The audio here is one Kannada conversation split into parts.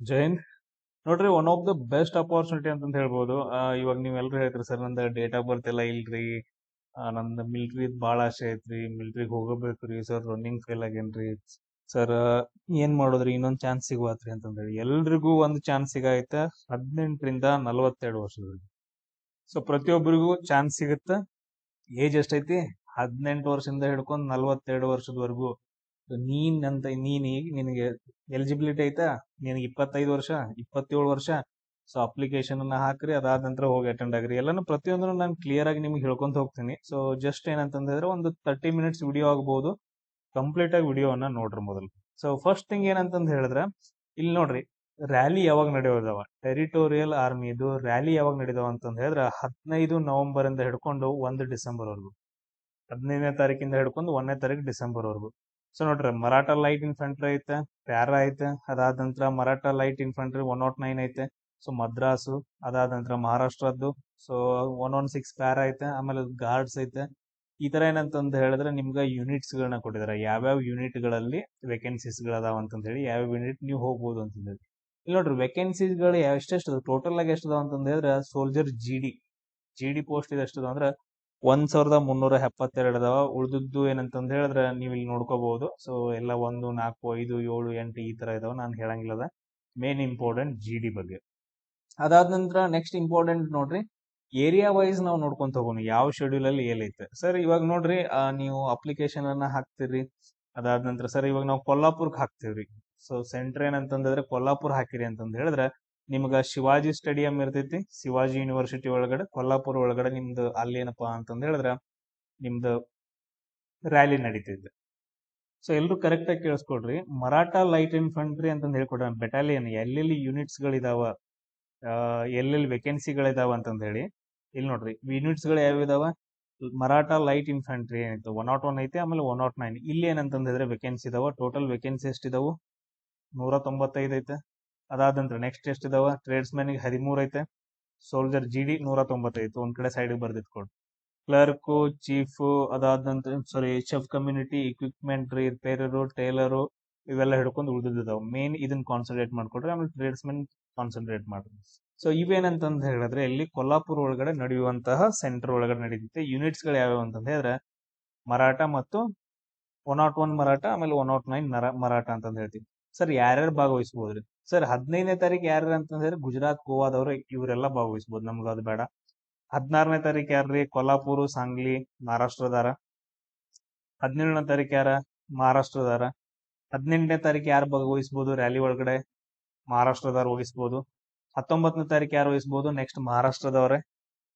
ಜೈನ್ ನೋಡ್ರಿ, one of the best opportunity ಅಂತಂತ ಹೇಳ್ಬೋದು. ಇವಾಗ ನೀವೆಲ್ಲರೂ ಹೇಳ್ತೀರಿ ಸರ್ ನಂದು ಡೇಟ್ ಆಫ್ ಬರ್ತ್ ಎಲ್ಲ ಇಲ್ರಿ, ನಂದು ಮಿಲ್ಟ್ರಿದ್ ಭಾಳ ಆಸೆ ಐತ್ರಿ, ಮಿಲ್ಟ್ರಿಗೆ ಹೋಗಬೇಕ್ರಿ ಸರ್, ರನ್ನಿಂಗ್ ಫೇಲ್ ಆಗೇನ್ರಿ ಸರ್, ಏನ್ ಮಾಡೋದ್ರಿ, ಇನ್ನೊಂದ್ ಚಾನ್ಸ್ ಸಿಗುವತ್ರಿ ಅಂತಂದೇಳಿ ಎಲ್ರಿಗೂ ಒಂದು ಚಾನ್ಸ್ ಸಿಗೈತೆ 18ರಿಂದ 42 ವರ್ಷದವರೆಗೆ. ಸೊ ಪ್ರತಿಯೊಬ್ಬರಿಗೂ ಚಾನ್ಸ್ ಸಿಗುತ್ತ. ಏಜ್ ಎಷ್ಟೈತಿ? 18 ವರ್ಷದಿಂದ ಹಿಡ್ಕೊಂಡು 42 ವರ್ಷದವರೆಗೂ. ನೀನ್ ಈಗ ನಿನಗೆ ಎಲಿಜಿಬಿಲಿಟಿ ಐತಾ? ನಿನಗೆ 25 ವರ್ಷ, 27 ವರ್ಷ. ಸೊ ಅಪ್ಲಿಕೇಶನ್ ಅನ್ನ ಹಾಕ್ರಿ, ಅದಾದ ನಂತರ ಹೋಗಿ ಅಟೆಂಡ್ ಆಗ್ರಿ. ಎಲ್ಲಾನು ಪ್ರತಿಯೊಂದನ್ನು ನಾನು ಕ್ಲಿಯರ್ ಆಗಿ ನಿಮ್ಗೆ ಹೇಳ್ಕೊಂತ ಹೋಗ್ತೀನಿ. ಸೊ ಜಸ್ಟ್ ಏನಂತಂದ್ರೆ ಒಂದು 30 ಮಿನಿಟ್ಸ್ ವಿಡಿಯೋ ಆಗ್ಬಹುದು. ಕಂಪ್ಲೀಟ್ ಆಗಿ ವಿಡಿಯೋವನ್ನ ನೋಡ್ರಿ ಮೊದಲು. ಸೊ ಫಸ್ಟ್ ಥಿಂಗ್ ಏನಂತಂದ್ ಹೇಳಿದ್ರೆ, ಇಲ್ಲಿ ನೋಡ್ರಿ, ರ್ಯಾಲಿ ಯಾವಾಗ ನಡೆಯೋದವ, ಟೆರಿಟೋರಿಯಲ್ ಆರ್ಮಿದು ರ್ಯಾಲಿ ಯಾವಾಗ ನಡೆದವ ಅಂತಂದ್ ಹೇಳಿದ್ರೆ 15 ನವೆಂಬರ್ ಇಂದ ಹಿಡ್ಕೊಂಡು 1 ಡಿಸೆಂಬರ್ ವರೆಗೂ. 15ನೇ ತಾರೀಕಿಂದ ಹಿಡ್ಕೊಂಡು 1ನೇ ತಾರೀಕು ಡಿಸೆಂಬರ್ ವರೆಗೂ. ಸೊ ನೋಡ್ರಿ, ಮರಾಠ ಲೈಟ್ ಇನ್ಫಂಟ್ರಿ ಐತೆ, ಪ್ಯಾರಾ ಐತೆ, ಅದಾದ ನಂತರ ಮರಾಠ ಲೈಟ್ ಇನ್ಫಂಟ್ರಿ 109 ಐತೆ. ಸೊ ಮದ್ರಾಸು, ಅದಾದ ನಂತರ ಮಹಾರಾಷ್ಟ್ರದ್ದು. ಸೊ 116 ಪ್ಯಾರಾ ಐತೆ, ಆಮೇಲೆ ಗಾರ್ಡ್ಸ್ ಐತೆ. ಈ ತರ ಏನಂತಂದ್ ಹೇಳಿದ್ರೆ ನಿಮ್ಗೆ ಯೂನಿಟ್ಸ್ ಗಳನ್ನ ಕೊಟ್ಟಿದ್ದಾರೆ, ಯಾವ್ಯಾವ ಯೂನಿಟ್ ಗಳಲ್ಲಿ ವೇಕೆನ್ಸೀಸ್ ಗಳದಾವ ಅಂತಂದ್ ಹೇಳಿ, ಯಾವ್ಯಾವ ಯೂನಿಟ್ ನೀವು ಹೋಗ್ಬೋದು ಅಂತಂದ್ ಹೇಳಿ. ಇಲ್ಲಿ ನೋಡ್ರಿ, ವೇಕೆನ್ಸೀಸ್ ಗಳು ಎಷ್ಟೆಷ್ಟು ಟೋಟಲ್ ಆಗಿ ಎಷ್ಟದಾವ ಅಂತಂದ್ ಹೇಳಿದ್ರೆ, ಸೋಲ್ಜರ್ ಜಿ ಡಿ ಪೋಸ್ಟ್ ಇದೆ ಎಷ್ಟದ ಅಂದ್ರೆ 1372 ಅದಾವ. ಉಳ್ದದ್ದು ಏನಂತಂದ್ ಹೇಳಿದ್ರೆ ನೀವು ಇಲ್ಲಿ ನೋಡ್ಕೋಬಹುದು. ಸೊ ಎಲ್ಲ 1, 4, 5, 7, 8 ಈ ತರ ಇದಾವ, ನಾನು ಹೇಳಂಗಿಲ್ಲದ. ಮೇನ್ ಇಂಪಾರ್ಟೆಂಟ್ ಡಿ ಬಗ್ಗೆ. ಅದಾದ ನಂತರ ನೆಕ್ಸ್ಟ್ ಇಂಪಾರ್ಟೆಂಟ್ ನೋಡ್ರಿ, ಏರಿಯಾ ವೈಸ್ ನಾವು ನೋಡ್ಕೊಂತ ಹೋಗೋಣ ಯಾವ ಶೆಡ್ಯೂಲ್ ಅಲ್ಲಿ ಏನೈತೆ. ಸರ್ ಇವಾಗ ನೋಡ್ರಿ, ನೀವು ಅಪ್ಲಿಕೇಶನ್ ಅನ್ನ ಹಾಕ್ತಿರಿ. ಅದಾದ ನಂತರ ಸರ್ ಇವಾಗ ನಾವು ಕೊಲ್ಲಾಪುರ್ಕ್ ಹಾಕ್ತಿವ್ರಿ. ಸೊ ಸೆಂಟರ್ ಏನಂತಂದ್ರೆ ಕೊಲ್ಲಾಪುರ್ ಹಾಕಿರಿ ಅಂತಂದ್ ಹೇಳಿದ್ರೆ ನಿಮ್ಗ ಶಿವಾಜಿ ಸ್ಟೇಡಿಯಂ ಇರ್ತೈತಿ, ಶಿವಾಜಿ ಯೂನಿವರ್ಸಿಟಿ ಒಳಗಡೆ ಕೊಲ್ಲಾಪುರ್ ಒಳಗಡೆ ನಿಮ್ದು ಅಲ್ಲಿ ಏನಪ್ಪಾ ಅಂತಂದ್ ಹೇಳಿದ್ರೆ ನಿಮ್ದು ರ್ಯಾಲಿ ನಡೀತಿದೆ. ಸೊ ಎಲ್ರು ಕರೆಕ್ಟ್ ಆಗಿ ಕೇಳಿಸ್ಕೊಡ್ರಿ, ಮರಾಠ ಲೈಟ್ ಇನ್ಫಂಟ್ರಿ ಅಂತಂದ್ ಹೇಳ್ಕೊಡ್ರ ಬೆಟಾಲಿಯನ್ ಎಲ್ಲೆಲ್ಲಿ ಯೂನಿಟ್ಸ್ ಗಳಿದಾವ, ಎಲ್ಲೆಲ್ಲಿ ವೇಕೆನ್ಸಿಗಳಿದಾವ ಅಂತಂದ್ ಹೇಳಿ. ಇಲ್ಲಿ ನೋಡ್ರಿ, ಯೂನಿಟ್ಸ್ ಗಳು ಯಾವ ಇದಾವ. ಮರಾಠ ಲೈಟ್ ಇನ್ಫಂಟ್ರಿ ಏನಿತ್ತು 101 ಐತೆ, ಆಮೇಲೆ 109. ಇಲ್ಲಿ ಏನಂತಂದ್ ಹೇಳಿದ್ರೆ ವೇಕೆನ್ಸಿ ಇದಾವ. Total vacancy ಎಷ್ಟಿದಾವು? 195 ಐತೆ. ಅದಾದ ನಂತರ ನೆಕ್ಸ್ಟ್ ಎಷ್ಟಿದಾವ? ಟ್ರೇಡ್ಸ್ ಮ್ಯಾನ್ 13 ಐತೆ. ಸೋಲ್ಜರ್ ಡಿ 195 ಒಂದ್ ಕಡೆ ಸೈಡ್ ಬರ್ದಿಟ್ಕೊಡ್ರಿ. ಕ್ಲರ್ಕು, ಚೀಫ್, ಅದಾದ ನಂತರ ಸಾರಿ ಚೆಫ್ ಕಮ್ಯುನಿಟಿ, ಇಕ್ವಿಪ್ಮೆಂಟ್ ರಿಪೇರರು, ಟೈಲರು, ಇವೆಲ್ಲ ಹಿಡ್ಕೊಂಡು ಉಳಿದಿದ್ದಾವೆ. ಮೇನ್ ಇದನ್ನ ಕಾನ್ಸಂಟ್ರೇಟ್ ಮಾಡ್ಕೊಡ್ರಿ, ಆಮೇಲೆ ಟ್ರೇಡ್ಸ್ ಮೆನ್ ಕಾನ್ಸಂಟ್ರೇಟ್ ಮಾಡ್ರಿ. ಸೊ ಇವೇನಂತಂದ್ ಹೇಳಿದ್ರೆ ಇಲ್ಲಿ ಕೊಲ್ಲಾಪುರ್ ಒಳಗಡೆ ನಡೆಯುವಂತಹ ಸೆಂಟರ್ ಒಳಗಡೆ ನಡೀತೈತೆ. ಯೂನಿಟ್ಸ್ ಗಳು ಯಾವ್ಯಾವ ಅಂತಂದ್ ಹೇಳಿದ್ರೆ ಮರಾಠ ಮತ್ತು 101 ಮರಾಠ, ಆಮೇಲೆ 109 ಮರಾಠ ಅಂತಂದ್ ಹೇಳ್ತೀವಿ. ಸರ್ ಯಾರ್ಯಾರು ಭಾಗವಹಿಸಬಹುದ್ರಿ? ಸರ್ 15ನೇ ತಾರೀಕು ಯಾರ್ಯಾರು ಅಂತಂದ್ ಹೇಳಿದ್ರೆ ಗುಜರಾತ್, ಗೋವಾದವ್ರು ಇವರೆಲ್ಲ ಭಾಗವಹಿಸಬಹುದು, ನಮ್ಗೆ ಅದು ಬೇಡ. 16ನೇ ತಾರೀಕು ಯಾರ್ರಿ? ಕೊಲ್ಲಾಪುರ್, ಸಾಂಗ್ಲಿ, ಮಹಾರಾಷ್ಟ್ರದಾರ. 17ನೇ ತಾರೀಕು ಯಾರ? ಮಹಾರಾಷ್ಟ್ರದಾರ. 18ನೇ ತಾರೀಕು ಯಾರು ಭಾಗವಹಿಸಬಹುದು ರ್ಯಾಲಿ ಒಳಗಡೆ? ಮಹಾರಾಷ್ಟ್ರದವ್ರು ವಹಿಸಬಹುದು. 19ನೇ ತಾರೀಕು ಯಾರು ವಹಿಸಬಹುದು? ನೆಕ್ಸ್ಟ್ ಮಹಾರಾಷ್ಟ್ರದವ್ರೆ.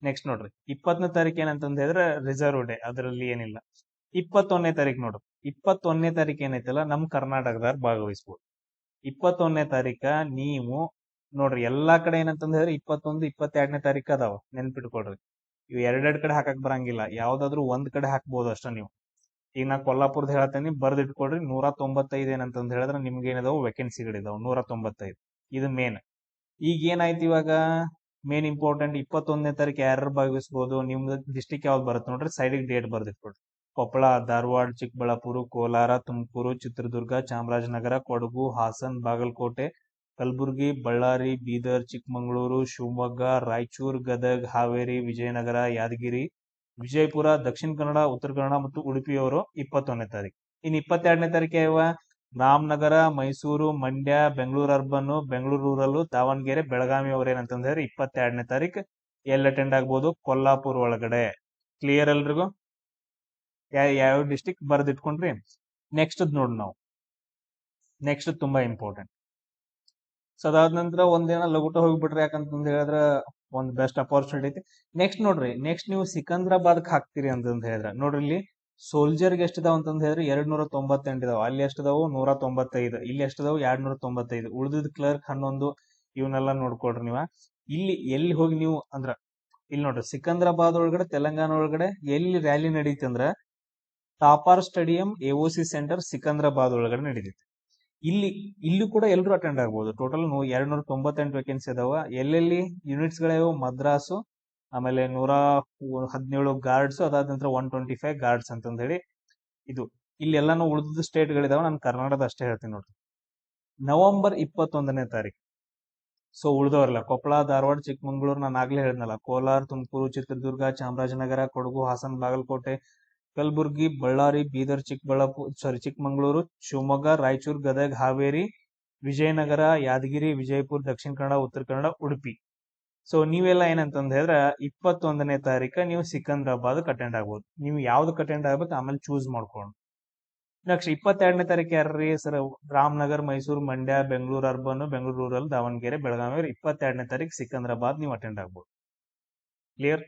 ನೆಕ್ಸ್ಟ್ ನೋಡ್ರಿ, 20ನೇ ತಾರೀಕು ಏನಂತಂದ್ ಹೇಳಿದ್ರೆ ರಿಸರ್ವ್ ಡೇ, ಅದರಲ್ಲಿ ಏನಿಲ್ಲ. 21ನೇ ತಾರೀಕು ನೋಡ್ರಿ, 21ನೇ ತಾರೀಕು ಏನೈತಲ್ಲ ನಮ್ ಕರ್ನಾಟಕದವ್ರು ಭಾಗವಹಿಸಬಹುದು. 21ನೇ ತಾರೀಕ ನೀವು ನೋಡ್ರಿ, ಎಲ್ಲಾ ಕಡೆ ಏನಂತಂದ್ ಹೇಳಿದ್ರೆ 21, 22ನೇ ತಾರೀಕು ಅದಾವ, ನೆನ್ಪಿಟ್ಕೊಡ್ರಿ. ಇವ್ ಎರಡೆರಡ್ ಕಡೆ ಹಾಕಕ್ ಬರಂಗಿಲ್ಲ, ಯಾವ್ದಾದ್ರು ಒಂದ್ ಕಡೆ ಹಾಕ್ಬೋದು ಅಷ್ಟ ನೀವು. ಈಗ ನಾ ಕೊಲ್ಲಾಪುರ್ದ ಹೇಳತ್ತೇನಿ, ಬರ್ದಿಟ್ಕೊಡ್ರಿ. 195 ಏನಂತಂದ್ ಹೇಳಿದ್ರೆ ನಿಮ್ಗೆ ಏನಿದಾವು ವೇಕೆನ್ಸಿಗಳಿದಾವ 195. ಇದು ಮೇನ್. ಈಗ ಏನಾಯ್ತು ಇವಾಗ ಮೇನ್ ಇಂಪಾರ್ಟೆಂಟ್, 21ನೇ ತಾರೀಕು ಯಾರು ಭಾಗವಹಿಸಬಹುದು? ನಿಮ್ದು ಡಿಸ್ಟಿಕ್ ಯಾವ್ದು ಬರುತ್ತೆ ನೋಡ್ರಿ, ಸೈಡಿಗೆ ಡೇಟ್ ಬರ್ದಿಟ್ಕೊಡ್ರಿ. ಕೊಪ್ಪಳ, ಧಾರವಾಡ, ಚಿಕ್ಕಬಳ್ಳಾಪುರ, ಕೋಲಾರ, ತುಮಕೂರು, ಚಿತ್ರದುರ್ಗ, ಚಾಮರಾಜನಗರ, ಕೊಡಗು, ಹಾಸನ್, ಬಾಗಲಕೋಟೆ, ಕಲಬುರಗಿ, ಬಳ್ಳಾರಿ, ಬೀದರ್, ಚಿಕ್ಕಮಗಳೂರು, ಶಿವಮೊಗ್ಗ, ರಾಯಚೂರು, ಗದಗ್, ಹಾವೇರಿ, ವಿಜಯನಗರ, ಯಾದಗಿರಿ, ವಿಜಯಪುರ, ದಕ್ಷಿಣ ಕನ್ನಡ, ಉತ್ತರ ಕನ್ನಡ ಮತ್ತು ಉಡುಪಿಯವರು 21ನೇ ತಾರೀಕು. ಇನ್ನು 22ನೇ ತಾರೀಕು ಯಾವ? ರಾಮನಗರ, ಮೈಸೂರು, ಮಂಡ್ಯ, ಬೆಂಗಳೂರು ಅರ್ಬನ್, ಬೆಂಗಳೂರು ರೂರಲ್, ದಾವಣಗೆರೆ, ಬೆಳಗಾವಿ ಅವ್ರ ಏನಂತಂದ್ರೆ 22ನೇ ತಾರೀಕು ಎಲ್ಲಿ ಅಟೆಂಡ್ ಆಗ್ಬೋದು? ಕೊಲ್ಲಾಪುರ್ ಒಳಗಡೆ. ಕ್ಲಿಯರ್ ಎಲ್ರಿಗೂ? ಯಾವ ಡಿಸ್ಟಿಕ್ ಬರ್ದಿಟ್ಕೊಂಡ್ರಿ. ನೆಕ್ಸ್ಟ್ ನೋಡ್ ನಾವು, ನೆಕ್ಸ್ಟ್ ತುಂಬಾ ಇಂಪಾರ್ಟೆಂಟ್. ಸೊ ಅದಾದ ನಂತರ ಒಂದಿನ ಲಗುಟ ಹೋಗ್ಬಿಟ್ರಿ, ಯಾಕಂತಂದ್ ಹೇಳಿದ್ರ ಒಂದ್ ಬೆಸ್ಟ್ ಅಪಾರ್ಚುನಿಟಿ ಐತಿ. ನೆಕ್ಸ್ಟ್ ನೋಡ್ರಿ, ನೆಕ್ಸ್ಟ್ ನೀವು ಸಿಕಂದ್ರಾಬಾದ್ಕ್ ಹಾಕ್ತಿರಿ ಅಂತಂದ್ ಹೇಳಿದ್ರ ನೋಡ್ರಿ, ಇಲ್ಲಿ ಸೋಲ್ಜರ್ಗೆ ಎಷ್ಟಿದಾವ ಅಂತಂದ್ ಹೇಳಿದ್ರೆ 298 ಇದಾವ. ಅಲ್ಲಿ ಎಷ್ಟಿದಾವು? 195. ಇಲ್ಲಿ ಎಷ್ಟಿದಾವು? 295. ಉಳಿದಿದ್ ಕ್ಲರ್ಕ್ 11. ಇವನ್ನೆಲ್ಲ ನೋಡ್ಕೊಡ್ರಿ ನೀವ. ಇಲ್ಲಿ ಎಲ್ಲಿ ಹೋಗಿ ನೀವು ಅಂದ್ರ ಇಲ್ಲಿ ನೋಡ್ರಿ, ಸಿಕಂದ್ರಾಬಾದ್ ಒಳಗಡೆ ತೆಲಂಗಾಣ ಒಳಗಡೆ ಎಲ್ಲಿ ರ್ಯಾಲಿ ನಡೀತಿ ಅಂದ್ರ ತಾಪಾರ್ ಸ್ಟೇಡಿಯಂ, ಎಒಸಿ ಸೆಂಟರ್, ಸಿಕಂದ್ರಾಬಾದ್ ಒಳಗಡೆ ನಡೀತೈತಿ. ಇಲ್ಲಿ ಕೂಡ ಎಲ್ಲರೂ ಅಟೆಂಡ್ ಆಗ್ಬಹುದು. ಟೋಟಲ್ 298 ವೇಕೆನ್ಸಿ ಅದಾವ. ಎಲ್ಲೆಲ್ಲಿ ಯೂನಿಟ್ಸ್ ಗಳಿವೆ? ಮದ್ರಾಸು, ಆಮೇಲೆ 117 ಗಾರ್ಡ್ಸ್, ಅದಾದ ನಂತರ 125 ಗಾರ್ಡ್ಸ್ ಅಂತಂದ್ ಹೇಳಿ ಇದು. ಇಲ್ಲಿ ಎಲ್ಲಾನು ಉಳಿದ ಸ್ಟೇಟ್ ಗಳಿದಾವ, ನಾನು ಕರ್ನಾಟಕದ ಅಷ್ಟೇ ಹೇಳ್ತೀನಿ ನೋಡ್ರಿ. ನವೆಂಬರ್ 21ನೇ ತಾರೀಕು ಸೊ ಉಳ್ದವ್ರಲ್ಲ ಕೊಪ್ಪಳ, ಧಾರವಾಡ, ಚಿಕ್ಕಮಂಗ್ಳೂರು, ನಾನು ಆಗ್ಲೇ ಹೇಳಿದ್ನಲ್ಲ, ಕೋಲಾರ, ತುಮಕೂರು, ಚಿತ್ರದುರ್ಗ, ಚಾಮರಾಜನಗರ, ಕೊಡಗು, ಹಾಸನ, ಬಾಗಲಕೋಟೆ, ಕಲಬುರ್ಗಿ, ಬಳ್ಳಾರಿ, ಬೀದರ್, ಚಿಕ್ಕಮಂಗ್ಳೂರು, ಶಿವಮೊಗ್ಗ, ರಾಯಚೂರು, ಗದಗ, ಹಾವೇರಿ, ವಿಜಯನಗರ, ಯಾದಗಿರಿ, ವಿಜಯಪುರ, ದಕ್ಷಿಣ ಕನ್ನಡ, ಉತ್ತರ ಕನ್ನಡ, ಉಡುಪಿ. ಸೊ ನೀವೆಲ್ಲ ಏನಂತಂದ್ ಹೇಳಿದ್ರೆ 21ನೇ ತಾರೀಕ ನೀವು ಸಿಕಂದ್ರಾಬಾದ್ ಅಟೆಂಡ್ ಆಗ್ಬೋದು. ನೀವು ಯಾವ್ದಕ್ ಅಟೆಂಡ್ ಆಗ್ಬೇಕು ಆಮೇಲೆ ಚೂಸ್ ಮಾಡ್ಕೊಂಡು. ನೆಕ್ಸ್ಟ್ 22ನೇ ತಾರೀಕು ಯಾರ್ರಿ sir? Ramanagar, Mysuru, Mandya, Bengaluru urban, Bengaluru rural, Davanagere, Belagavi. 22ನೇ ತಾರೀಕು ಸಿಕಂದ್ರಾಬಾದ್ ನೀವು ಅಟೆಂಡ್ ಆಗ್ಬೋದು. ಕ್ಲಿಯರ್?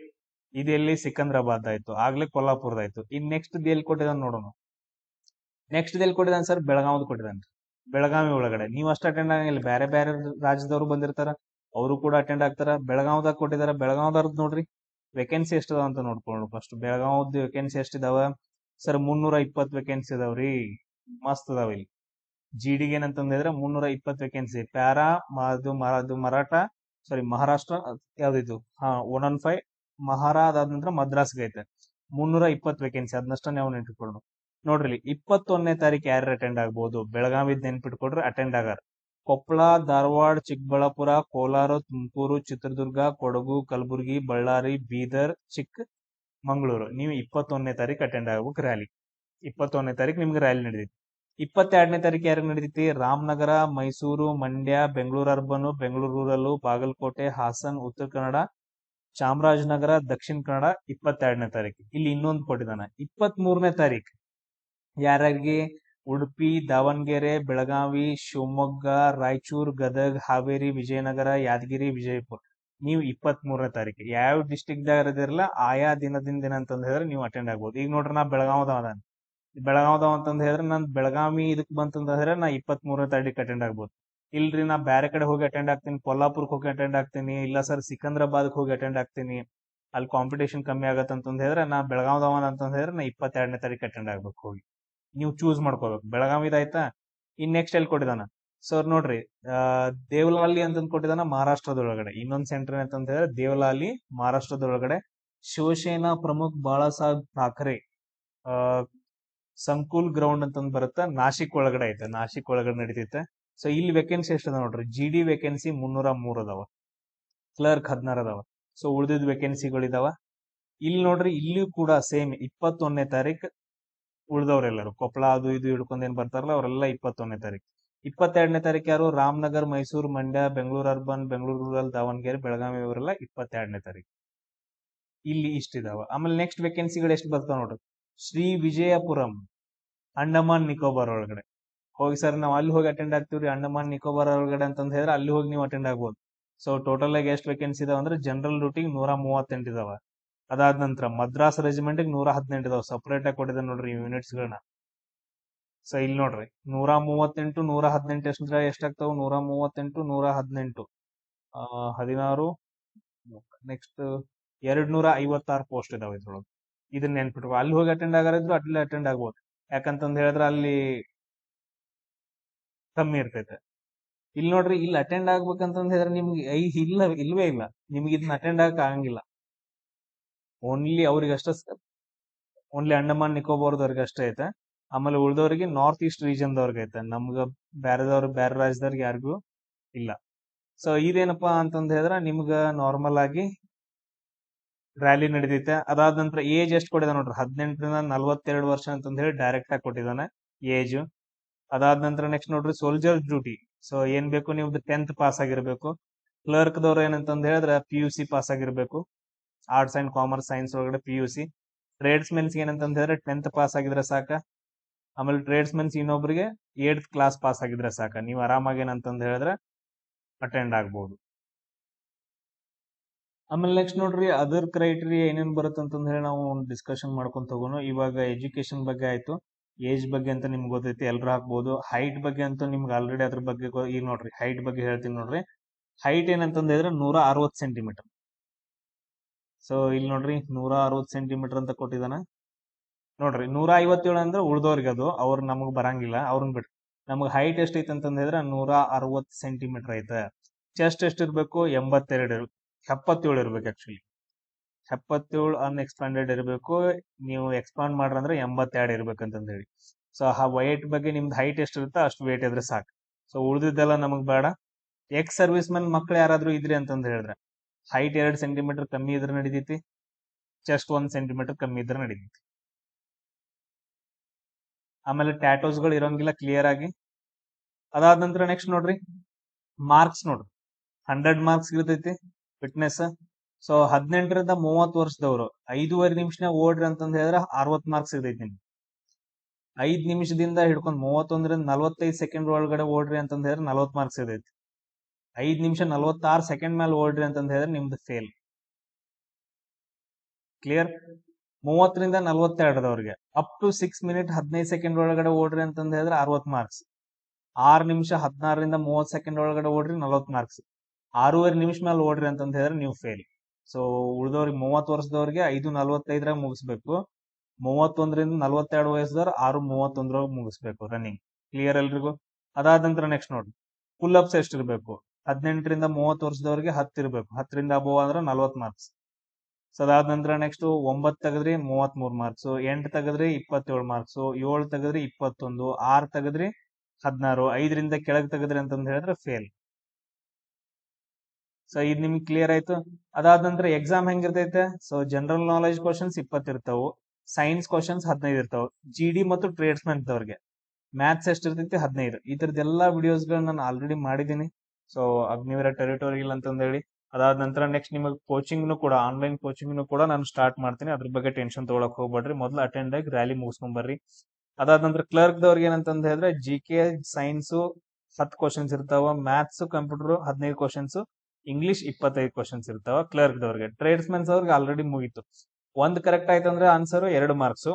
ಇದು ಎಲ್ಲಿ? ಸಿಕಂದ್ರಾಬಾದ್ ಆಯ್ತು, ಆಗ್ಲೇ ಕೊಲ್ಲಾಪುರದಾಯ್ತು. ಇನ್ ನೆಕ್ಸ್ಟ್ ಎಲ್ಲಿ ಕೊಟ್ಟಿದ್ದಾನೆ ನೋಡೋಣ. ನೆಕ್ಸ್ಟ್ ಎಲ್ಲಿ ಕೊಟ್ಟಿದ್ದಾನೆ ಸರ್? ಬೆಳಗಾವ್ದು ಕೊಟ್ಟಿದ್ದಾನೆ. ಬೆಳಗಾವಿ ಒಳಗಡೆ ನೀವು ಅಷ್ಟು ಅಟೆಂಡ್ ಆಗಂಗಿಲ್ಲ, ಬೇರೆ ಬೇರೆ ರಾಜ್ಯದವರು ಬಂದಿರ್ತಾರ, ಅವರು ಕೂಡ ಅಟೆಂಡ್ ಆಗ್ತಾರ. ಬೆಳಗಾವ್ದಾಗ ಕೊಟ್ಟಿದಾರ, ಬೆಳಗಾವ್ದಾರ್ದು ನೋಡ್ರಿ ವೇಕೆನ್ಸಿ ಎಷ್ಟದ ಅಂತ ನೋಡ್ಕೊಂಡು ಫಸ್ಟ್. ಬೆಳಗಾವ್ದು ವೇಕೆನ್ಸಿ ಎಷ್ಟಿದಾವ ಸರ್? 320 ವೇಕೆನ್ಸಿ ಇದಾವ್ರಿ. ಮಸ್ತ್ ಅದಾವ ಇಲ್ಲಿ. ಜಿಡಿಗೆ ಏನಂತಂದ್ರೆ 320 ವೇಕೆನ್ಸಿ. ಪ್ಯಾರಾ ಅದು ಮರಾಠ, ಸಾರಿ ಮಹಾರಾಷ್ಟ್ರ, ಯಾವ್ದಿತ್ತು? 115 ಮಹಾರಾ, ಅದಾದ ನಂತರ ಮದ್ರಾಸ್ಗೆ ಐತೆ 320 ವೇಕೆನ್ಸಿ. ಅದನ್ನಷ್ಟ ನಾವು ನೆನ್ಪಿಟ್ಕೊಂಡು ನೋಡ್ರಿ. 21ನೇ ತಾರೀಕು ಯಾರು ಅಟೆಂಡ್ ಆಗ್ಬೋದು? ಬೆಳಗಾವಿದ್ ನೆನ್ಪಿಟ್ಕೊಡ್ರಿ, ಅಟೆಂಡ್ ಆಗಾರ. ಕೊಪ್ಪಳ, ಧಾರವಾಡ, ಚಿಕ್ಕಬಳ್ಳಾಪುರ, ಕೋಲಾರ, ತುಮಕೂರು, ಚಿತ್ರದುರ್ಗ, ಕೊಡಗು, ಕಲಬುರ್ಗಿ, ಬಳ್ಳಾರಿ, ಬೀದರ್, ಮಂಗಳೂರು. ನೀವು 21ನೇ ತಾರೀಕು ಅಟೆಂಡ್ ಆಗ್ಬೇಕು ರ್ಯಾಲಿ. 21ನೇ ತಾರೀಕು ನಿಮ್ಗೆ ರ್ಯಾಲಿ ನಡೆದೈತಿ. 22ನೇ ತಾರೀಕು ಯಾರಿಗೆ ನಡೀತೈತಿ? Ramanagara, Mysuru, Mandya, Bengaluru urban, Bengaluru rural, Bagalkot, Haasan, Uttara Kannada, Chamarajanagar, Dakshina Kannada. 22ನೇ ತಾರೀಕು. ಇಲ್ಲಿ ಇನ್ನೊಂದು ಕೊಟ್ಟಿದ್ದಾನ 23ನೇ ತಾರೀಕು ಯಾರಿಗೆ? ಉಡುಪಿ, ದಾವಣಗೆರೆ, ಬೆಳಗಾವಿ, ಶಿವಮೊಗ್ಗ, ರಾಯಚೂರು, ಗದಗ್, ಹಾವೇರಿ, ವಿಜಯನಗರ, ಯಾದಗಿರಿ, ವಿಜಯಪುರ. ನೀವು 23ನೇ ತಾರೀಕು ಯಾವ ಡಿಸ್ಟಿಕ್ ದಾಗ ಇದಿರಲ್ಲ ಆಯಾ ದಿನ ಅಂತಂದ್ ಹೇಳಿದ್ರೆ ನೀವು ಅಟೆಂಡ್ ಆಗ್ಬೋದು. ಈಗ ನೋಡ್ರಿ, ನಾ ಬೆಳಗಾವ್ದವ ಅಂತಂದ್ ಹೇಳಿದ್ರೆ ನಾನು ಬೆಳಗಾವಿ ಇದಕ್ ಬಂತಂದ್ರೆ ನಾ 23ನೇ ತಾರೀಕು ಅಟೆಂಡ್ ಆಗ್ಬೋದು. ಇಲ್ರಿ ನಾ ಬೇರೆ ಕಡೆ ಹೋಗಿ ಅಟೆಂಡ್ ಆಗ್ತೀನಿ, ಕೊಲ್ಲಾಪುರ್ಕ್ ಹೋಗಿ ಅಟೆಂಡ್ ಆಗ್ತೀನಿ, ಇಲ್ಲ ಸರ್ ಸಿಕಂದ್ರಾಬಾದ್ಗೆ ಹೋಗಿ ಅಟೆಂಡ್ ಆಗ್ತೀನಿ, ಅಲ್ಲಿ ಕಾಂಪಿಟೇಷನ್ ಕಮ್ಮಿ ಆಗತ್ತೆ ಅಂತಂದ್ ಹೇಳಿದ್ರೆ ನಾ ಬೆಳಗಾವ್ದವ ಅಂತಂದ್ ಹೇಳಿದ್ರೆ ನಾ 22ನೇ ತಾರೀಕು ಅಟೆಂಡ್ ಆಗ್ಬೇಕು. ಹೋಗಿ ನೀವು ಚೂಸ್ ಮಾಡ್ಕೋಬೇಕು. ಬೆಳಗಾವಿದಾಯ್ತಾ? ಇನ್ ನೆಕ್ಸ್ಟ್ ಎಲ್ಲಿ ಕೊಟ್ಟಿದಾನ ಸರ್? ನೋಡ್ರಿ, ದೇವಲಾಲಿ ಅಂತಂದ್ ಕೊಟ್ಟಿದಾನ ಮಹಾರಾಷ್ಟ್ರದೊಳಗಡೆ. ಇನ್ನೊಂದ್ ಸೆಂಟರ್ ಅಂತಂತ ಹೇಳಿದ್ರೆ ದೇವಲಾಲಿ, ಮಹಾರಾಷ್ಟ್ರದೊಳಗಡೆ. ಶಿವಸೇನಾ ಪ್ರಮುಖ್ ಬಾಳಾ ಸಾಹೇಬ್ ಠಾಕ್ರೆ ಸಂಕುಲ್ ಗ್ರೌಂಡ್ ಅಂತಂದ್ ಬರುತ್ತೆ, ನಾಶಿಕ್ ಒಳಗಡೆ ಐತೆ. ನಾಶಿಕ್ ಒಳಗಡೆ ನಡೀತೈತೆ. ಸೊ ಇಲ್ಲಿ ವೇಕೆನ್ಸಿ ಎಷ್ಟದ ನೋಡ್ರಿ? ಜಿಡಿ ವೇಕೆನ್ಸಿ 303 ಅದಾವ, ಕ್ಲರ್ಕ್ 16 ಅದಾವ. ಸೊ ಉಳಿದಿದ್ ವೇಕೆನ್ಸಿಗಳಿದಾವ. ಇಲ್ಲಿ ನೋಡ್ರಿ, ಇಲ್ಲಿಯೂ ಕೂಡ ಸೇಮ್ 21ನೇ ತಾರೀಕು ಉಳಿದವ್ರೆಲ್ಲರು ಕೊಪ್ಪಳ ಅದು ಇದು ಹಿಡ್ಕೊಂಡ್ ಏನ್ ಬರ್ತಾರಲ್ಲ ಅವರೆಲ್ಲ 21ನೇ ತಾರೀಕು. 22ನೇ ತಾರೀಕು ಯಾರು? ರಾಮನಗರ್, ಮೈಸೂರು, ಮಂಡ್ಯ, ಬೆಂಗಳೂರು ಅರ್ಬನ್, ಬೆಂಗಳೂರು ರೂರಲ್, ದಾವಣಗೆರೆ, ಬೆಳಗಾವಿ ಅವರೆಲ್ಲ 22ನೇ ತಾರೀಕು. ಇಲ್ಲಿ ಇಷ್ಟಿದಾವ. ಆಮೇಲೆ ನೆಕ್ಸ್ಟ್ ವೇಕೆನ್ಸಿಗಳು ಎಷ್ಟು ಬರ್ತಾವ ನೋಡ್ರಿ? ಶ್ರೀ ವಿಜಯಪುರಂ, ಅಂಡಮಾನ್ ನಿಕೋಬಾರ್ ಒಳಗಡೆ. ಹೋಗಿ ಸರ್ ನಾವು ಅಲ್ಲಿ ಹೋಗಿ ಅಟೆಂಡ್ ಆಗ್ತೀವ್ರಿ ಅಂಡಮಾನ್ ನಿಕೋಬಾರ್ ಒಳಗಡೆ ಅಂತಂದ್ ಹೇಳಿದ್ರೆ ಅಲ್ಲಿ ಹೋಗಿ ನೀವು ಅಟೆಂಡ್ ಆಗ್ಬೋದು. ಸೊ ಟೋಟಲ್ ಆಗಿ ಎಷ್ಟು ವೇಕೆನ್ಸಿ ಇದಾವ ಅಂದ್ರೆ ಜನರಲ್ ಡ್ಯೂಟಿಗೆ 138 ಇದಾವ. ಅದಾದ ನಂತರ ಮದ್ರಾಸ್ ರೆಜಿಮೆಂಟ್ 118 ಇದಾವ. ಸಪರೇಟ್ ಆಗಿ ಕೊಟ್ಟಿದೆ ನೋಡ್ರಿ ಯೂನಿಟ್ಸ್ ಗಳನ್ನ. ಸೊ ಇಲ್ಲಿ ನೋಡ್ರಿ 138 118 ಎಷ್ಟಾಗ್ತಾವ? 138 118 16. ನೆಕ್ಸ್ಟ್ 256 ಪೋಸ್ಟ್ ಇದಾವೆ ಇದ್ರೊಳಗೆ. ಇದನ್ನ ನೆನ್ಪಿಟ್ಕೊ. ಅಲ್ಲಿ ಹೋಗಿ ಅಟೆಂಡ್ ಆಗಾರಿದ್ರು ಅಲ್ಲಿ ಅಟೆಂಡ್ ಆಗ್ಬೋದು. ಯಾಕಂತಂದ್ ಹೇಳಿದ್ರೆ ಅಲ್ಲಿ ಕಮ್ಮಿ ಇರ್ತೈತೆ. ಇಲ್ಲಿ ನೋಡ್ರಿ, ಇಲ್ಲಿ ಅಟೆಂಡ್ ಆಗ್ಬೇಕಂತಂದ್ ಹೇಳಿದ್ರೆ ನಿಮ್ಗೆ ಇಲ್ವೇ ಇಲ್ಲ. ನಿಮ್ಗೆ ಇದನ್ನ ಅಟೆಂಡ್ ಆಗಕ್ ಆಗಂಗಿಲ್ಲ. ಓನ್ಲಿ ಅವ್ರಿಗಷ್ಟ, ಓನ್ಲಿ ಅಂಡಮಾನ್ ನಿಕೋಬಾರ್ದವ್ರಿಗೆ ಅಷ್ಟೇ ಐತೆ. ಆಮೇಲೆ ಉಳಿದವರಿಗೆ ನಾರ್ತ್ ಈಸ್ಟ್ ರೀಜನ್ದವ್ರಿಗೆ ಐತೆ. ನಮ್ಗ ಬೇರೆ ರಾಜ್ಯದವ್ರಿಗೆ ಯಾರಿಗೂ ಇಲ್ಲ. ಸೊ ಇದೇನಪ್ಪಾ ಅಂತಂದ್ ಹೇಳಿದ್ರೆ ನಿಮ್ಗ ನಾರ್ಮಲ್ ಆಗಿ ರ್ಯಾಲಿ ನಡೀತೈತೆ. ಅದಾದ ನಂತರ ಏಜ್ ಎಷ್ಟು ಕೊಟ್ಟಿದಾನೆ ನೋಡ್ರಿ? 18ರಿಂದ 42 ವರ್ಷ ಅಂತಂದ್ ಹೇಳಿ ಡೈರೆಕ್ಟ್ ಆಗಿ ಕೊಟ್ಟಿದ್ದಾನೆ ಏಜ್. ಅದಾದ ನಂತರ ನೆಕ್ಸ್ಟ್ ನೋಡ್ರಿ ಸೋಲ್ಜರ್ ಡ್ಯೂಟಿ. ಸೊ ಏನ್ ಬೇಕು? ನೀವು 10th ಪಾಸ್ ಆಗಿರ್ಬೇಕು. ಕ್ಲರ್ಕ್ ದವ್ರು ಏನಂತಂದ್ ಹೇಳಿದ್ರೆ PUC ಪಾಸ್ ಆಗಿರ್ಬೇಕು. ಆರ್ಟ್ಸ್ ಅಂಡ್ ಕಾಮರ್ಸ್ ಸೈನ್ಸ್ ಒಳಗಡೆ PUC. ಟ್ರೇಡ್ಸ್ ಮೆನ್ಸ್ ಏನಂತಂದ್ ಹೇಳಿದ್ರೆ 10th ಪಾಸ್ ಆಗಿದ್ರೆ ಸಾಕ. ಆಮೇಲೆ ಟ್ರೇಡ್ಸ್ ಮೆನ್ಸ್ ಇನ್ನೊಬ್ರಿಗೆ 8th ಕ್ಲಾಸ್ ಪಾಸ್ ಆಗಿದ್ರೆ ಸಾಕ. ನೀವು ಆರಾಮಾಗಿ ಏನಂತಂದ್ ಹೇಳಿದ್ರೆ ಅಟೆಂಡ್ ಆಗ್ಬಹುದು. ಆಮೇಲೆ ನೆಕ್ಸ್ಟ್ ನೋಡ್ರಿ ಅದರ್ ಕ್ರೈಟೀರಿಯಾ ಏನೇನ್ ಬರುತ್ತೆ ಅಂತಂದ್ ಹೇಳಿ ನಾವು ಡಿಸ್ಕಷನ್ ಮಾಡ್ಕೊಂಡ್ ತಗೋನು. ಇವಾಗ ಎಜುಕೇಶನ್ ಬಗ್ಗೆ ಆಯ್ತು, ಏಜ್ ಬಗ್ಗೆ ಅಂತ ನಿಮ್ಗೆ ಗೊತ್ತೈತಿ, ಎಲ್ರು ಹಾಕ್ಬೋದು. ಹೈಟ್ ಬಗ್ಗೆ ಅಂತೂ ನಿಮ್ಗೆ ಆಲ್ರೆಡಿ ಅದ್ರ ಬಗ್ಗೆ ಈಗ ನೋಡ್ರಿ ಹೈಟ್ ಬಗ್ಗೆ ಹೇಳ್ತೀನಿ ನೋಡ್ರಿ. ಹೈಟ್ ಏನಂತಂದ್ ಹೇಳಿದ್ರೆ 160 ಸೆಂಟಿಮೀಟರ್. ಸೊ ಇಲ್ಲಿ ನೋಡ್ರಿ 160 ಸೆಂಟಿಮೀಟರ್ ಅಂತ ಕೊಟ್ಟಿದಾನ. ನೋಡ್ರಿ 157 ಅಂದ್ರೆ ಉಳ್ದವ್ರಿಗೆ ಅದು, ಅವ್ರು ನಮಗ್ ಬರಂಗಿಲ್ಲ, ಅವ್ರನ್ನ ಬಿಡ್ರಿ. ನಮಗ್ ಹೈಟ್ ಎಷ್ಟೈತೆ ಅಂತಂದ್ ಹೇಳಿದ್ರೆ 160 ಸೆಂಟಿಮೀಟರ್ ಐತೆ. ಚೆಸ್ಟ್ ಎಷ್ಟಿರ್ಬೇಕು? 77 ಇರ್ಬೇಕು. ಆಕ್ಚುಲಿ 77 ಅನ್ಎಕ್ಸ್ಪಾಂಡೆಡ್ ಇರಬೇಕು. ನೀವು ಎಕ್ಸ್ಪಾಂಡ್ ಮಾಡ್ರಂದ್ರೆ 82 ಇರ್ಬೇಕಂತಂದ್ ಹೇಳಿ. ಸೊ ಆ ವೈಟ್ ಬಗ್ಗೆ ನಿಮ್ದು ಹೈಟ್ ಎಷ್ಟಿರುತ್ತೆ ಅಷ್ಟು ವೇಟ್ ಇದ್ರೆ ಸಾಕು. ಸೊ ಉಳಿದಿದ್ದೆಲ್ಲ ನಮಗ್ ಬೇಡ. ಎಕ್ಸ್ ಸರ್ವಿಸ್ ಮೆನ್ ಮಕ್ಳು ಯಾರಾದ್ರೂ ಇದ್ರಿ ಅಂತಂದ್ ಹೇಳಿದ್ರೆ ಹೈಟ್ 2 ಸೆಂಟಿಮೀಟರ್ ಕಮ್ಮಿ ಇದ್ರೆ ನಡಿತೈತಿ, ಚೆಸ್ಟ್ 1 ಸೆಂಟಿಮೀಟರ್ ಕಮ್ಮಿ ಇದ್ರೆ ನಡಿತೈತಿ. ಆಮೇಲೆ ಟ್ಯಾಟೋಸ್ಗಳು ಇರೋಂಗಿಲ್ಲ ಕ್ಲಿಯರ್ ಆಗಿ. ಅದಾದ ನಂತರ ನೆಕ್ಸ್ಟ್ ನೋಡ್ರಿ ಮಾರ್ಕ್ಸ್ ನೋಡ್ರಿ 100 ಮಾರ್ಕ್ಸ್ ಇರ್ತೈತಿ ಫಿಟ್ನೆಸ್. ಸೊ 18ರಿಂದ 30 ವರ್ಷದವರು 5.5 ನಿಮಿಷನ ಓಡ್ರಿ ಅಂತಂದ್ ಹೇಳಿದ್ರೆ 60 ಮಾರ್ಕ್ಸ್ ಇರ್ತೈತಿ ನಿಮ್ಗೆ. 5 ನಿಮಿಷದಿಂದ ಹಿಡ್ಕೊಂಡ್ 31ರಿಂದ 45 ಸೆಕೆಂಡ್ ಒಳಗಡೆ ಓಡ್ರಿ ಅಂತಂದ್ ಹೇಳಿದ್ರೆ 40 ಮಾರ್ಕ್ಸ್ ಇರ್ತೈತಿ. 5 ನಿಮಿಷ 46 ಸೆಕೆಂಡ್ ಮೇಲೆ ಓಡ್ರಿ ಅಂತಂದ್ ಹೇಳಿದ್ರೆ ನಿಮ್ದು ಫೇಲ್. ಕ್ಲಿಯರ್. 30ರಿಂದ 42ದವ್ರಿಗೆ ಅಪ್ ಟು 6 ಮಿನಿಟ್ 15 ಸೆಕೆಂಡ್ ಒಳಗಡೆ ಓಡ್ರಿ ಅಂತಂದ್ ಹೇಳಿದ್ರೆ 60 ಮಾರ್ಕ್ಸ್. 6 ನಿಮಿಷ 16ರಿಂದ 30 ಸೆಕೆಂಡ್ ಒಳಗಡೆ ಓಡ್ರಿ 40 ಮಾರ್ಕ್ಸ್. 6.5 ನಿಮಿಷ ಮೇಲೆ ಓಡ್ರಿ ಅಂತಂದ್ ಹೇಳಿದ್ರೆ ನೀವು ಫೇಲ್. ಸೊ ಉಳಿದವ್ರಿಗೆ 30 ವರ್ಷದವ್ರಿಗೆ 5:45 ಮುಗಿಸ್ಬೇಕು. 31ರಿಂದ 42 ವಯಸ್ಸದವ್ರು 6:31 ಮುಗಿಸ್ಬೇಕು ರನ್ನಿಂಗ್. ಕ್ಲಿಯರ್ ಎಲ್ರಿಗೂ. ಅದಾದ ನಂತರ ನೆಕ್ಸ್ಟ್ ನೋಡ್ರಿ ಪುಲ್ ಅಪ್ಸ್ ಎಷ್ಟಿರ್ಬೇಕು. 18ರಿಂದ 30 ವರ್ಷದವ್ರಿಗೆ 10 ಇರ್ಬೇಕು. 10ರಿಂದ ಅಬೋವ್ ಅಂದ್ರೆ 40 ಮಾರ್ಕ್ಸ್. ಸೊ ಅದಾದ ನಂತರ ನೆಕ್ಸ್ಟ್ 9 ತೆಗದ್ರಿ 33 ಮಾರ್ಕ್ಸ್, 8 ತೆಗದ್ರಿ 27 ಮಾರ್ಕ್ಸ್, 7 ತೆಗದ್ರಿ 21, 6 ತೆಗದ್ರಿ 16, 5ರಿಂದ ಕೆಳಗ್ ತೆಗದ್ರಿ ಅಂತಂದ್ ಹೇಳಿದ್ರೆ ಫೇಲ್. ಸೊ ಇದು ನಿಮ್ಗೆ ಕ್ಲಿಯರ್ ಆಯ್ತು. ಅದಾದ ನಂತರ ಎಕ್ಸಾಮ್ ಹೆಂಗಿರ್ತೈತೆ. ಸೊ ಜನರಲ್ ನಾಲೆಜ್ ಕ್ವಶನ್ಸ್ 20 ಇರ್ತಾವು, ಸೈನ್ಸ್ ಕ್ವಶನ್ಸ್ 15 ಇರ್ತಾವ, GD ಮತ್ತು ಟ್ರೇಡ್ಸ್ಮನ್ ಇದ್ದವ್ರಿಗೆ. ಮ್ಯಾಥ್ಸ್ ಎಷ್ಟಿರ್ತೈತಿ 15. ಈ ತರದ್ ಎಲ್ಲಾ ವಿಡಿಯೋಸ್ಗಳನ್ನ ನಾನು ಆಲ್ರೆಡಿ ಮಾಡಿದೀನಿ. ಸೊ ಅಗ್ನಿವೀರ ಟೆರಿಟೋರಿಯಲ್ ಅಂತಂದ್ ಹೇಳಿ. ಅದಾದ ನಂತರ ನೆಕ್ಸ್ಟ್ ನಿಮಗೆ ಕೋಚಿಂಗ್ನು ಕೂಡ ಆನ್ಲೈನ್ ಕೋಚಿಂಗ್ನು ಕೂಡ ನಾನು ಸ್ಟಾರ್ಟ್ ಮಾಡ್ತೀನಿ. ಅದ್ರ ಬಗ್ಗೆ ಟೆನ್ಷನ್ ತಗೊಳಕ್ ಹೋಗ್ಬೇಡ್ರಿ. ಮೊದಲು ಅಟೆಂಡ್ ಆಗಿ ರ್ಯಾಲಿ ಮುಗಿಸ್ಕೊಂಡ್ ಬರ್ರಿ. ಅದಾದ ನಂತರ ಕ್ಲರ್ಕ್ ದವ್ರಿಗೆ ಏನಂತಂದ್ ಹೇಳಿದ್ರೆ GK ಸೈನ್ಸ್ 10 ಕ್ವಶನ್ಸ್ ಇರ್ತಾವ, maths computer 15 questions, English 25 questions ಇರ್ತಾವ ಕ್ಲರ್ಕ್ ದವ್ರಿಗೆ. ಟ್ರೇಡ್ಸ್ಮನ್ಸ್ ಅವ್ರಿಗೆ ಆಲ್ರೆಡಿ ಮುಗೀತು. ಒಂದ್ ಕರೆಕ್ಟ್ ಆಯ್ತಂದ್ರೆ ಆನ್ಸರ್ 2 ಮಾರ್ಕ್ಸ್.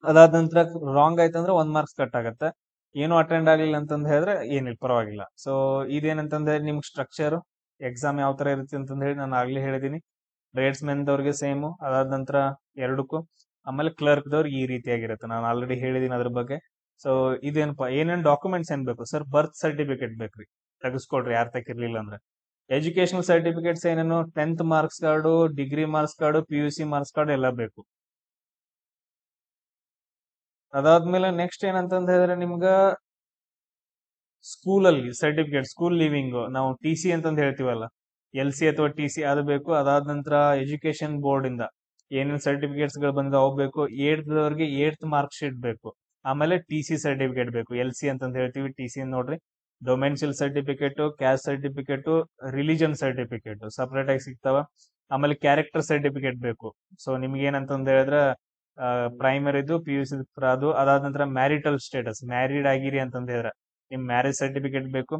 ಅದಾದ ನಂತರ ರಾಂಗ್ ಆಯ್ತಂದ್ರೆ 1 ಮಾರ್ಕ್ಸ್ ಕಟ್ ಆಗತ್ತೆ. ಏನು ಅಟೆಂಡ್ ಆಗ್ಲಿಲ್ಲ ಅಂತಂದ್ ಹೇಳಿದ್ರೆ ಏನಿಲ್ಲ, ಪರವಾಗಿಲ್ಲ. ಸೊ ಇದೇನಂತಂದ್ರೆ ನಿಮ್ಗೆ ಸ್ಟ್ರಕ್ಚರ್ ಎಕ್ಸಾಮ್ ಯಾವ ತರ ಇರುತ್ತೆ ಅಂತಂದ್ ಹೇಳಿ ನಾನು ಆಗ್ಲೇ ಹೇಳಿದೀನಿ. ಟ್ರೇಡ್ಸ್ಮನ್ ದವ್ರಿಗೆ ಸೇಮು. ಅದಾದ ನಂತರ ಎರಡಕ್ಕೂ. ಆಮೇಲೆ ಕ್ಲರ್ಕ್ ದವ್ರಿಗೆ ಈ ರೀತಿಯಾಗಿರುತ್ತೆ, ನಾನು ಆಲ್ರೆಡಿ ಹೇಳಿದೀನಿ ಅದ್ರ ಬಗ್ಗೆ. ಸೊ ಇದೇನಪ್ಪ ಏನೇನ್ ಡಾಕ್ಯುಮೆಂಟ್ಸ್ ಏನ್ ಬೇಕು ಸರ್. ಬರ್ತ್ ಸರ್ಟಿಫಿಕೇಟ್ ಬೇಕ್ರಿ, ತೆಗೆಸ್ಕೊಡ್ರಿ ಯಾರ್ ತಕ್ಕಿರ್ಲಿಲ್ಲ ಅಂದ್ರೆ. ಎಜುಕೇಶನಲ್ ಸರ್ಟಿಫಿಕೇಟ್ಸ್ ಏನೇನು 10th marks card, degree marks card, PUC marks card ಎಲ್ಲ ಬೇಕು. ಅದಾದ್ಮೇಲೆ ನೆಕ್ಸ್ಟ್ ಏನಂತಂದ್ ಹೇಳಿದ್ರೆ ನಿಮ್ಗ ಸ್ಕೂಲಲ್ಲಿ ಸರ್ಟಿಫಿಕೇಟ್, ಸ್ಕೂಲ್ ಲಿವಿಂಗ್ ನಾವು TC ಅಂತಂದ್ ಹೇಳ್ತೀವಲ್ಲ, LC ಅಥವಾ TC ಅದು ಬೇಕು. ಅದಾದ ನಂತರ ಎಜುಕೇಶನ್ ಬೋರ್ಡ್ ಇಂದ ಏನೇನ್ ಸರ್ಟಿಫಿಕೇಟ್ಸ್ ಗಳು ಬಂದಿದೆ ಅವು ಬೇಕು. 8th ದವರಿಗೆ 8th ಮಾರ್ಕ್ ಶೀಟ್ ಬೇಕು. ಆಮೇಲೆ TC ಸರ್ಟಿಫಿಕೇಟ್ ಬೇಕು. LC ಅಂತಂದ್ ಹೇಳ್ತೀವಿ, TC ನೋಡ್ರಿ. Domicile certificate, caste certificate, religion certificate separate ಆಗಿ ಸಿಗ್ತಾವ. ಆಮೇಲೆ ಕ್ಯಾರೆಕ್ಟರ್ ಸರ್ಟಿಫಿಕೇಟ್ ಬೇಕು. ಸೊ ನಿಮ್ಗೆ ಏನಂತಂದ್ ಹೇಳಿದ್ರೆ ಪ್ರೈಮರಿದು PUC ಅದು. ಅದಾದ ನಂತರ ಮ್ಯಾರಿಟಲ್ ಸ್ಟೇಟಸ್, ಮ್ಯಾರಿಡ್ ಆಗಿರಿ ಅಂತಂದ್ ಹೇಳಿದ್ರೆ ನಿಮ್ ಮ್ಯಾರೇಜ್ ಸರ್ಟಿಫಿಕೇಟ್ ಬೇಕು.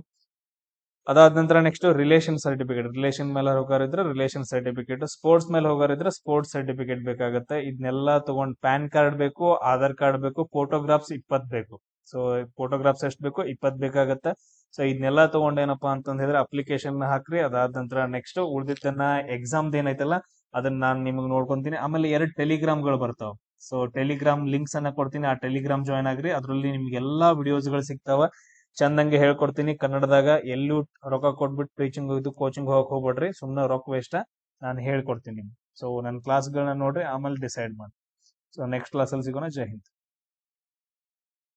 ಅದಾದ ನಂತರ ನೆಕ್ಸ್ಟ್ ರಿಲೇಷನ್ ಸರ್ಟಿಫಿಕೇಟ್, ರಿಲೇಷನ್ ಮೇಲೆ ಹೋಗೋರಿದ್ರೆ ರಿಲೇಷನ್ ಸರ್ಟಿಫಿಕೇಟ್, ಸ್ಪೋರ್ಟ್ಸ್ ಮೇಲೆ ಹೋಗೋರಿದ್ರೆ ಸ್ಪೋರ್ಟ್ಸ್ ಸರ್ಟಿಫಿಕೇಟ್ ಬೇಕಾಗುತ್ತೆ. ಇದನ್ನೆಲ್ಲ ತಗೊಂಡ್ ಪ್ಯಾನ್ ಕಾರ್ಡ್ ಬೇಕು, ಆಧಾರ್ ಕಾರ್ಡ್ ಬೇಕು, ಫೋಟೋಗ್ರಾಫ್ಸ್ 20 ಬೇಕು. ಸೊ ಫೋಟೋಗ್ರಾಫ್ಸ್ ಎಷ್ಟು ಬೇಕು 20 ಬೇಕಾಗತ್ತೆ. ಸೊ ಇದನ್ನೆಲ್ಲ ತಗೊಂಡ್ ಏನಪ್ಪಾ ಅಂತಂದ್ ಹೇಳಿದ್ರೆ ಅಪ್ಲಿಕೇಶನ್ ಹಾಕ್ರಿ. ಅದಾದ ನಂತರ ನೆಕ್ಸ್ಟ್ ಉಳಿದಿದ್ದನ್ನ ಎಕ್ಸಾಮ್ ಏನೈತಲ್ಲ ಅದನ್ನ ನಾನು ನಿಮಗೆ ನೋಡ್ಕೊಂತೀನಿ. ಆಮೇಲೆ 2 ಟೆಲಿಗ್ರಾಮ್ಗಳು ಬರ್ತಾವ. ಸೊ ಟೆಲಿಗ್ರಾಮ್ ಲಿಂಕ್ಸ್ ಅನ್ನ ಕೊಡ್ತೀನಿ, ಆ ಟೆಲಿಗ್ರಾಮ್ ಜಾಯ್ನ್ ಆಗ್ರಿ. ಅದ್ರಲ್ಲಿ ನಿಮ್ಗೆ ಎಲ್ಲಾ ವಿಡಿಯೋಸ್ಗಳು ಸಿಗ್ತಾವ, ಚಂದಂಗೆ ಹೇಳ್ಕೊಡ್ತೀನಿ ಕನ್ನಡದಾಗ. ಎಲ್ಲೂ ರೊಕ್ಕ ಕೊಟ್ಬಿಟ್ಟು ಟೀಚಿಂಗ್ ಇದು ಕೋಚಿಂಗ್ ಹೋಗಕ್ ಹೋಗ್ಬೇಡ್ರಿ, ಸುಮ್ನೆ ರೊಕ್ಕ ವೇಸ್ಟ್. ನಾನು ಹೇಳ್ಕೊಡ್ತೀನಿ ನಿಮ್ಗೆ. ಸೊ ನನ್ನ ಕ್ಲಾಸ್ಗಳನ್ನ ನೋಡ್ರಿ, ಆಮೇಲೆ ಡಿಸೈಡ್ ಮಾಡಿ. ಸೊ ನೆಕ್ಸ್ಟ್ ಕ್ಲಾಸಲ್ಲಿ ಸಿಗೋಣ. ಜೈ ಹಿಂದ್.